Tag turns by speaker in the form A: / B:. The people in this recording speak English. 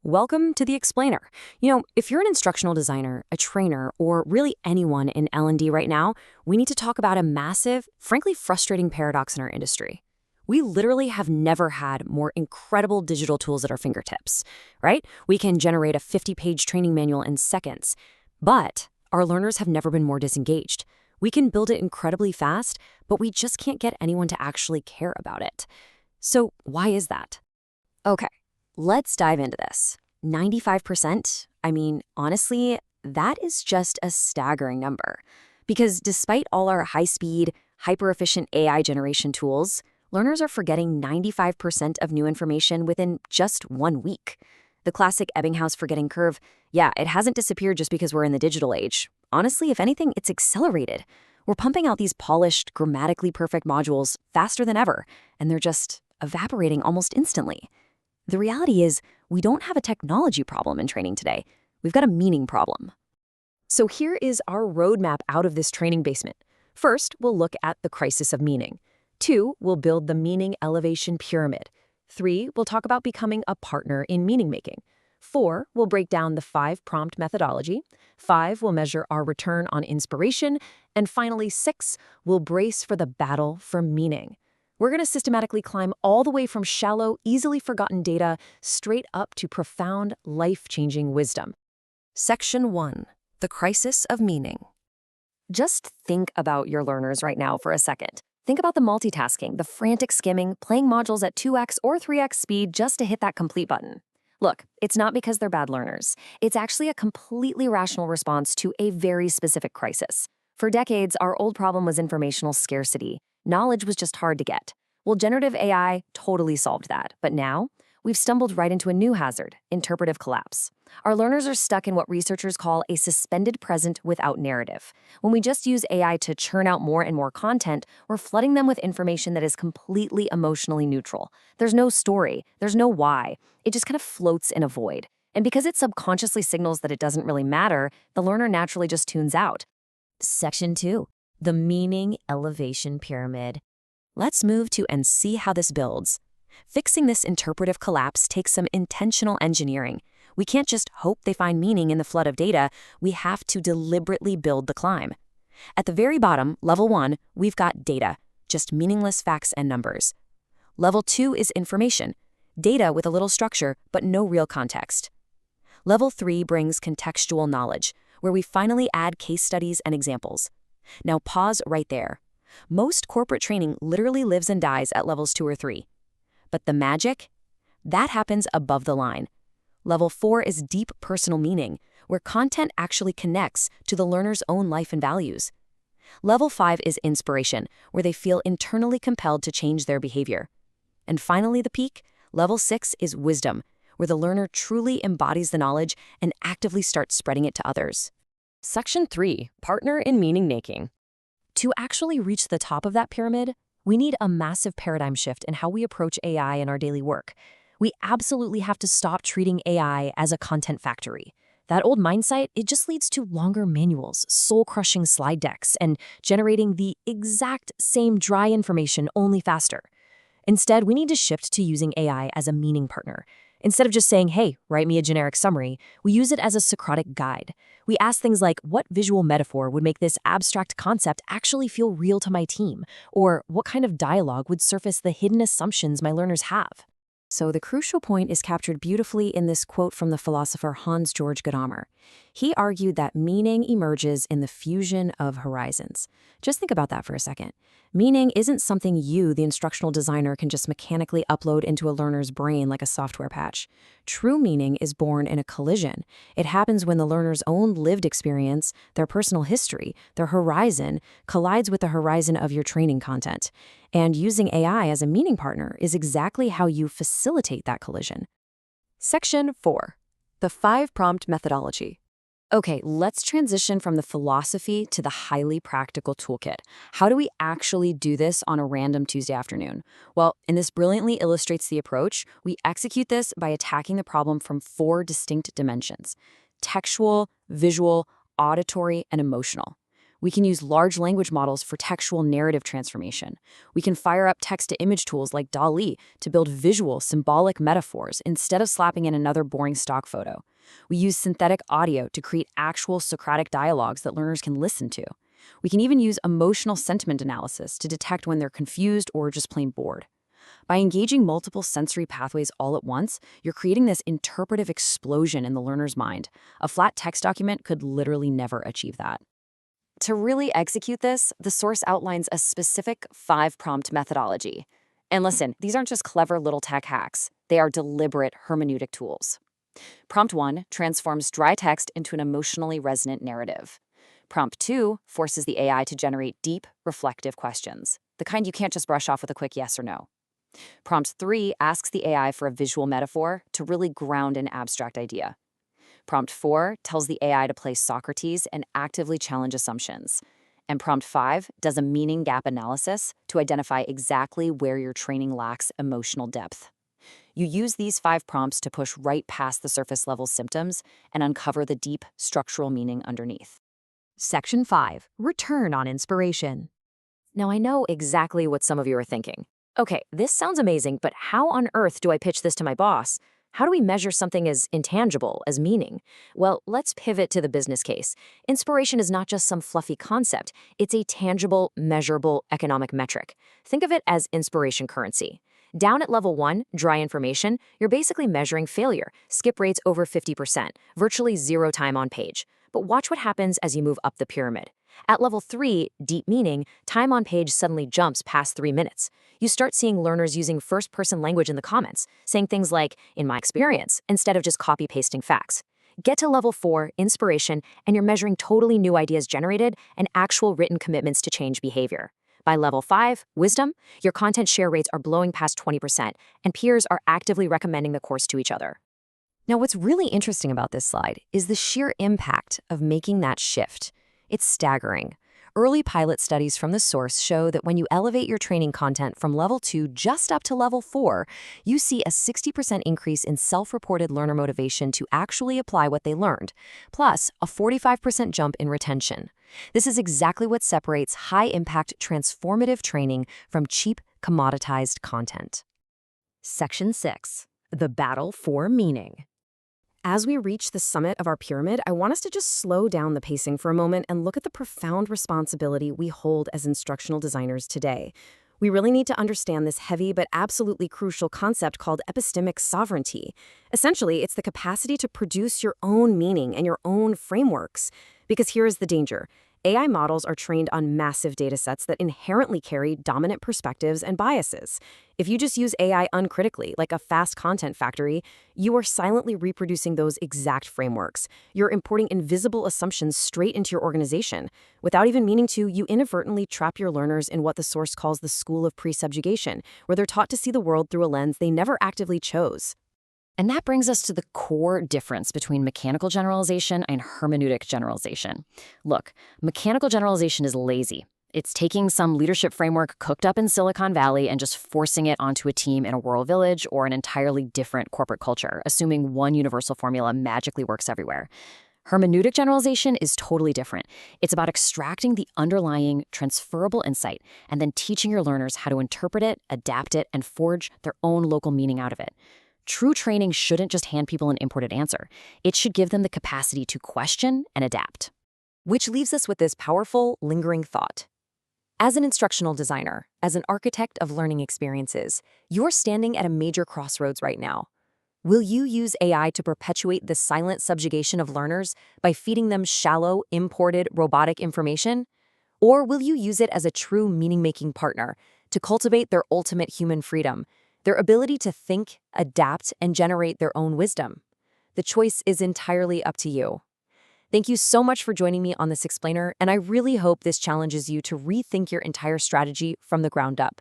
A: Welcome to The Explainer. If you're an instructional designer, a trainer, or really anyone in L&D right now, we need to talk about a massive, frankly frustrating paradox in our industry. We literally have never had more incredible digital tools at our fingertips, right? We can generate a 50-page training manual in seconds, but our learners have never been more disengaged. We can build it incredibly fast, but we just can't get anyone to actually care about it. So why is that? Okay. Let's dive into this. 95%? Honestly, that is just a staggering number. Because despite all our high-speed, hyper-efficient AI generation tools, learners are forgetting 95% of new information within just 1 week. The classic Ebbinghaus forgetting curve, yeah, it hasn't disappeared just because we're in the digital age. Honestly, if anything, it's accelerated. We're pumping out these polished, grammatically perfect modules faster than ever, and they're just evaporating almost instantly. The reality is, we don't have a technology problem in training today. We've got a meaning problem. So here is our roadmap out of this training basement. First, we'll look at the crisis of meaning. 2, we'll build the meaning elevation pyramid. 3, we'll talk about becoming a partner in meaning making. 4, we'll break down the 5-prompt methodology. 5, we'll measure our return on inspiration. And finally, 6, we'll brace for the battle for meaning. We're going to systematically climb all the way from shallow, easily forgotten data straight up to profound, life-changing wisdom. Section 1. The Crisis of Meaning. Just think about your learners right now for a second. Think about the multitasking, the frantic skimming, playing modules at 2x or 3x speed just to hit that complete button. Look, it's not because they're bad learners. It's actually a completely rational response to a very specific crisis. For decades, our old problem was informational scarcity. Knowledge was just hard to get. Well, generative AI totally solved that. But now, we've stumbled right into a new hazard, interpretive collapse. Our learners are stuck in what researchers call a suspended present without narrative. When we just use AI to churn out more and more content, we're flooding them with information that is completely emotionally neutral. There's no story, there's no why. It just kind of floats in a void. And because it subconsciously signals that it doesn't really matter, the learner naturally just tunes out. Section 2. The Meaning Elevation Pyramid. Let's move to and see how this builds. Fixing this interpretive collapse takes some intentional engineering. We can't just hope they find meaning in the flood of data. We have to deliberately build the climb. At the very bottom, level 1, we've got data, just meaningless facts and numbers. Level 2 is information, data with a little structure but no real context. Level 3 brings contextual knowledge, where we finally add case studies and examples. Now pause right there. Most corporate training literally lives and dies at levels 2 or 3. But the magic? That happens above the line. Level 4 is deep personal meaning, where content actually connects to the learner's own life and values. Level 5 is inspiration, where they feel internally compelled to change their behavior. And finally, the peak, level 6 is wisdom, where the learner truly embodies the knowledge and actively starts spreading it to others. Section 3. Partner in meaning making. To actually reach the top of that pyramid, we need a massive paradigm shift in how we approach AI in our daily work. We absolutely have to stop treating AI as a content factory. That old mindset, it just leads to longer manuals, soul-crushing slide decks, and generating the exact same dry information only faster. Instead, we need to shift to using AI as a meaning partner. Instead of just saying, hey, write me a generic summary, we use it as a Socratic guide. We ask things like, what visual metaphor would make this abstract concept actually feel real to my team? Or what kind of dialogue would surface the hidden assumptions my learners have? So the crucial point is captured beautifully in this quote from the philosopher Hans-Georg Gadamer. He argued that meaning emerges in the fusion of horizons. Just think about that for a second. Meaning isn't something you, the instructional designer, can just mechanically upload into a learner's brain like a software patch. True meaning is born in a collision. It happens when the learner's own lived experience, their personal history, their horizon, collides with the horizon of your training content. And using AI as a meaning partner is exactly how you facilitate that collision. Section 4. The 5-prompt methodology. Okay, let's transition from the philosophy to the highly practical toolkit. How do we actually do this on a random Tuesday afternoon? Well, and this brilliantly illustrates the approach. We execute this by attacking the problem from 4 distinct dimensions: textual, visual, auditory, and emotional. We can use large language models for textual narrative transformation. We can fire up text-to-image tools like DALL-E to build visual, symbolic metaphors instead of slapping in another boring stock photo. We use synthetic audio to create actual Socratic dialogues that learners can listen to. We can even use emotional sentiment analysis to detect when they're confused or just plain bored. By engaging multiple sensory pathways all at once, you're creating this interpretive explosion in the learner's mind. A flat text document could literally never achieve that. To really execute this, the source outlines a specific 5-prompt methodology. And listen, these aren't just clever little tech hacks. They are deliberate hermeneutic tools. Prompt 1 transforms dry text into an emotionally resonant narrative. Prompt 2 forces the AI to generate deep, reflective questions, the kind you can't just brush off with a quick yes or no. Prompt 3 asks the AI for a visual metaphor to really ground an abstract idea. Prompt 4 tells the AI to play Socrates and actively challenge assumptions. And Prompt 5 does a meaning gap analysis to identify exactly where your training lacks emotional depth. You use these 5 prompts to push right past the surface level symptoms and uncover the deep structural meaning underneath.
B: Section 5. Return on inspiration.
A: Now, I know exactly what some of you are thinking. Okay, this sounds amazing, but how on earth do I pitch this to my boss? How do we measure something as intangible as meaning? Well, let's pivot to the business case. Inspiration is not just some fluffy concept. It's a tangible, measurable economic metric. Think of it as inspiration currency. Down at level 1, dry information, you're basically measuring failure, skip rates over 50%, virtually zero time on page. But watch what happens as you move up the pyramid. At level 3, deep meaning, time on page suddenly jumps past 3 minutes. You start seeing learners using first-person language in the comments, saying things like, "in my experience," instead of just copy-pasting facts. Get to level 4, inspiration, and you're measuring totally new ideas generated and actual written commitments to change behavior. By level 5, wisdom, your content share rates are blowing past 20%, and peers are actively recommending the course to each other. Now, what's really interesting about this slide is the sheer impact of making that shift. It's staggering. Early pilot studies from the source show that when you elevate your training content from level 2 just up to level 4, you see a 60% increase in self-reported learner motivation to actually apply what they learned, plus a 45% jump in retention. This is exactly what separates high-impact transformative training from cheap, commoditized content.
B: Section 6. The battle for meaning.
C: As we reach the summit of our pyramid, I want us to just slow down the pacing for a moment and look at the profound responsibility we hold as instructional designers today. We really need to understand this heavy but absolutely crucial concept called epistemic sovereignty. Essentially, it's the capacity to produce your own meaning and your own frameworks. Because here is the danger. AI models are trained on massive datasets that inherently carry dominant perspectives and biases. If you just use AI uncritically, like a fast content factory, you are silently reproducing those exact frameworks. You're importing invisible assumptions straight into your organization. Without even meaning to, you inadvertently trap your learners in what the source calls the school of presubjugation, where they're taught to see the world through a lens they never actively chose.
A: And that brings us to the core difference between mechanical generalization and hermeneutic generalization. Look, mechanical generalization is lazy. It's taking some leadership framework cooked up in Silicon Valley and just forcing it onto a team in a rural village or an entirely different corporate culture, assuming one universal formula magically works everywhere. Hermeneutic generalization is totally different. It's about extracting the underlying transferable insight and then teaching your learners how to interpret it, adapt it, and forge their own local meaning out of it. True training shouldn't just hand people an imported answer. It should give them the capacity to question and adapt.
B: Which leaves us with this powerful, lingering thought. As an instructional designer, as an architect of learning experiences, you're standing at a major crossroads right now. Will you use AI to perpetuate the silent subjugation of learners by feeding them shallow, imported, robotic information? Or will you use it as a true meaning-making partner to cultivate their ultimate human freedom, their ability to think, adapt, and generate their own wisdom? The choice is entirely up to you. Thank you so much for joining me on this explainer, and I really hope this challenges you to rethink your entire strategy from the ground up.